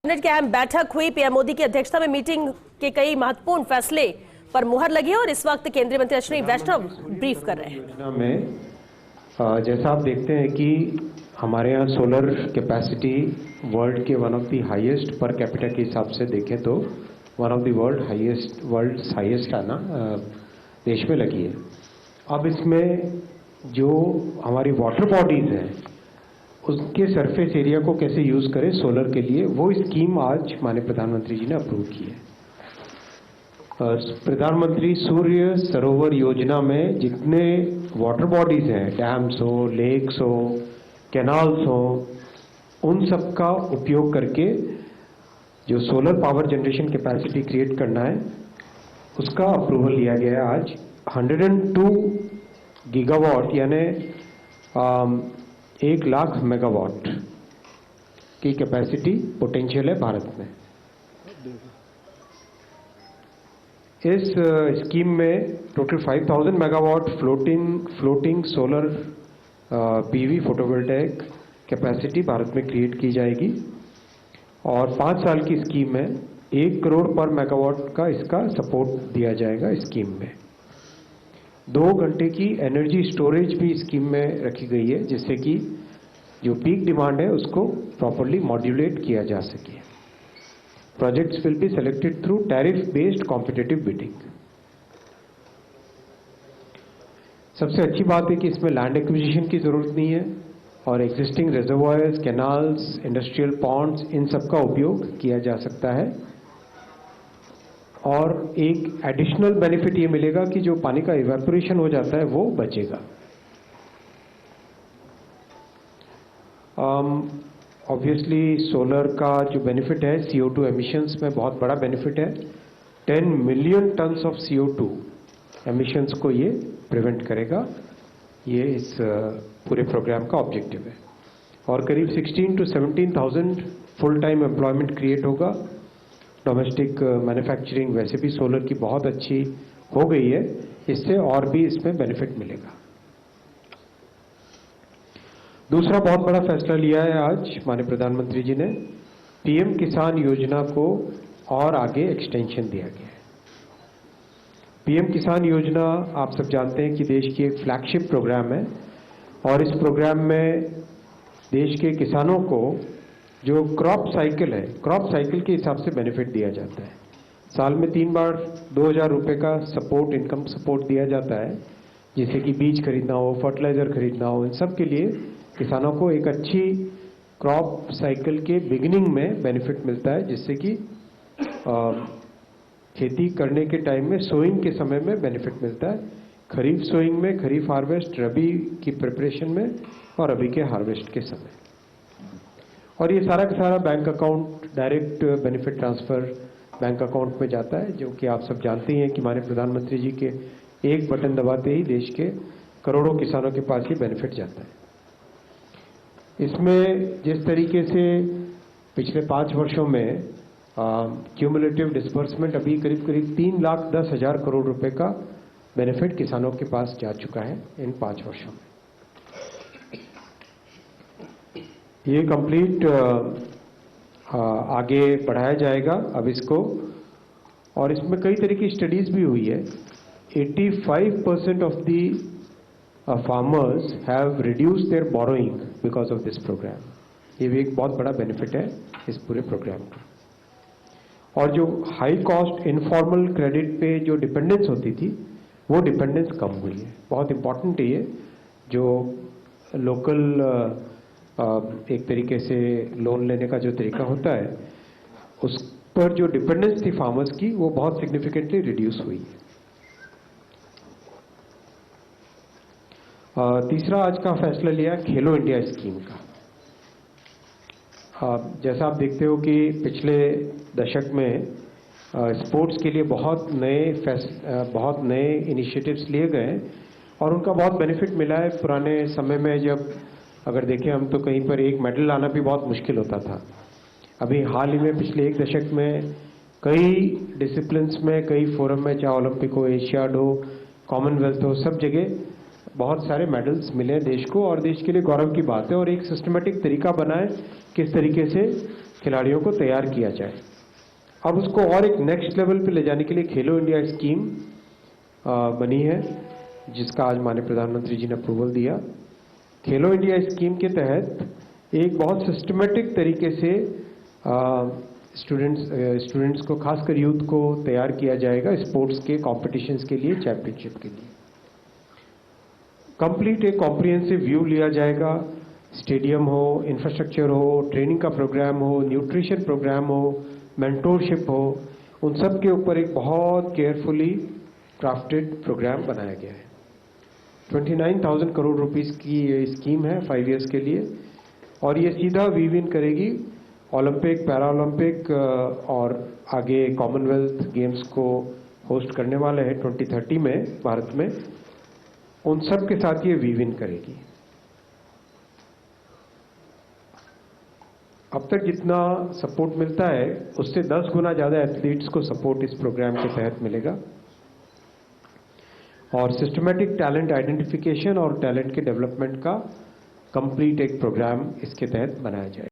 Cabinet की अहम बैठक हुई। पीएम मोदी की अध्यक्षता में मीटिंग के कई महत्वपूर्ण फैसले पर मुहर लगी और इस वक्त केंद्रीय मंत्री अश्विनी वैष्णव ब्रीफ कर रहे हैं। योजना में जैसा आप देखते हैं कि हमारे यहाँ सोलर कैपेसिटी वर्ल्ड के one of the highest per capita के हिसाब से देखें तो one of the world highest है ना, देश में लगी है। अब इसमें जो हमारी वाटर बॉडीज हैं उसके सरफेस एरिया को कैसे यूज करें सोलर के लिए, वो स्कीम आज माननीय प्रधानमंत्री जी ने अप्रूव की है। प्रधानमंत्री सूर्य सरोवर योजना में जितने वाटर बॉडीज हैं, डैम्स हो, लेक्स हो, कैनाल्स हो, उन सब का उपयोग करके जो solar power generation capacity create करना है उसका अप्रूवल लिया गया है आज। 102 गीगावाट यानी 1 लाख मेगावाट की कैपेसिटी पोटेंशियल है भारत में। इस स्कीम में total 5000 megawatt floating solar PV photovoltaic capacity Bharat में क्रिएट की जाएगी और 5 साल की स्कीम है। 1 करोड़ पर मेगावाट का इसका सपोर्ट दिया जाएगा स्कीम में। 2 घंटे की एनर्जी स्टोरेज भी स्कीम में रखी गई है जिससे कि जो पीक डिमांड है उसको प्रॉपर्ली मॉड्यूलेट किया जा सके। Projects will be selected through tariff based competitive bidding. सबसे अच्छी बात है कि इसमें लैंड एक्विजिशन की जरूरत नहीं है और existing reservoirs, canals, industrial ponds, इन सब का उपयोग किया जा सकता है। और एक एडिशनल बेनिफिट ये मिलेगा कि जो पानी का इवेपोरेशन हो जाता है वो बचेगा। ऑब्वियसली सोलर का जो बेनिफिट है CO2 एमिशंस में बहुत बड़ा बेनिफिट है। 10 million tons of CO2 emissions को ये प्रिवेंट करेगा। ये इस पूरे प्रोग्राम का ऑब्जेक्टिव है और करीब 16 to 17,000 full time employment create होगा। डोमेस्टिक मैन्युफैक्चरिंग वैसे भी सोलर की बहुत अच्छी हो गई है, इससे और भी इसमें बेनिफिट मिलेगा। दूसरा बहुत बड़ा फैसला लिया है आज माननीय प्रधानमंत्री जी ने, पीएम किसान योजना को और आगे एक्सटेंशन दिया गया है। पीएम किसान योजना आप सब जानते हैं कि देश की एक फ्लैगशिप प्रोग्राम है और इस प्रोग्राम में देश के किसानों को जो क्रॉप साइकिल है, क्रॉप साइकिल के हिसाब से बेनिफिट दिया जाता है। साल में 3 बार 2000 रुपये का सपोर्ट, इनकम सपोर्ट दिया जाता है, जैसे कि बीज खरीदना हो, फर्टिलाइजर खरीदना हो, इन सब के लिए किसानों को एक अच्छी क्रॉप साइकिल के बिगिनिंग में बेनिफिट मिलता है, जिससे कि खेती करने के टाइम में सोइंग के समय में बेनिफिट मिलता है। खरीफ सोइंग में, खरीफ हार्वेस्ट, रबी की प्रिपरेशन में और अभी के हार्वेस्ट के समय। और ये सारा का सारा bank account, direct benefit transfer bank account में जाता है, जो कि आप सब जानते हैं कि माननीय प्रधानमंत्री जी के एक बटन दबाते ही देश के करोड़ों किसानों के पास ये बेनिफिट जाता है। इसमें जिस तरीके से पिछले 5 वर्षों में क्यूमुलेटिव डिस्बर्समेंट अभी करीब 3,10,000 करोड़ रुपए का बेनिफिट किसानों के पास जा चुका है इन 5 वर्षों में। ये कंप्लीट आगे बढ़ाया जाएगा अब इसको, और इसमें कई तरह की स्टडीज भी हुई है। 85% of the farmers have reduce their borrowing because of this programme. ये भी एक बहुत बड़ा बेनिफिट है इस पूरे प्रोग्राम का। और जो हाई कॉस्ट इनफॉर्मल क्रेडिट पे जो डिपेंडेंस होती थी वो डिपेंडेंस कम हुई है। बहुत इंपॉर्टेंट है ये, जो लोकल एक तरीके से लोन लेने का जो तरीका होता है उस पर जो डिपेंडेंस थी फार्मर्स की वो बहुत सिग्निफिकेंटली रिड्यूस हुई है। तीसरा आज का फैसला लिया खेलो इंडिया स्कीम का। जैसा आप देखते हो कि पिछले दशक में स्पोर्ट्स के लिए बहुत नए इनिशिएटिव्स लिए गए और उनका बहुत बेनिफिट मिला है। पुराने समय में जब अगर देखें हम तो कहीं पर एक मेडल लाना भी बहुत मुश्किल होता था। अभी हाल ही में पिछले 1 दशक में कई डिसिप्लिन्स में, कई फोरम में, चाहे ओलंपिक हो, एशियाड हो, कॉमनवेल्थ हो, सब जगह बहुत सारे मेडल्स मिले देश को और देश के लिए गौरव की बात है। और एक सिस्टमेटिक तरीका बना है किस तरीके से खिलाड़ियों को तैयार किया जाए। अब उसको और एक नेक्स्ट लेवल पे ले जाने के लिए खेलो इंडिया स्कीम बनी है, जिसका आज माननीय प्रधानमंत्री जी ने अप्रूवल दिया। खेलो इंडिया स्कीम के तहत एक बहुत सिस्टमेटिक तरीके से स्टूडेंट्स को, खासकर यूथ को तैयार किया जाएगा स्पोर्ट्स के कॉम्पिटिशन्स के लिए, चैंपियनशिप के लिए। कंप्लीट एक कॉम्प्रिहेंसिव व्यू लिया जाएगा, स्टेडियम हो, इंफ्रास्ट्रक्चर हो, ट्रेनिंग का प्रोग्राम हो, न्यूट्रिशन प्रोग्राम हो, मेंटोरशिप हो, उन सब के ऊपर एक बहुत केयरफुली क्राफ्टेड प्रोग्राम बनाया गया है। 29,000 करोड़ रुपीस की ये स्कीम है 5 इयर्स के लिए, और ये सीधा वीव इन करेगी ओलंपिक, पैरा ओलंपिक और आगे कॉमनवेल्थ गेम्स को होस्ट करने वाले हैं 2030 में भारत में, उन सब के साथ ये वीव इन करेगी। अब तक जितना सपोर्ट मिलता है उससे 10 गुना ज्यादा एथलीट्स को सपोर्ट इस प्रोग्राम के तहत मिलेगा, और सिस्टमैटिक टैलेंट आइडेंटिफिकेशन और टैलेंट के डेवलपमेंट का कंप्लीट एक प्रोग्राम इसके तहत बनाया जाएगा।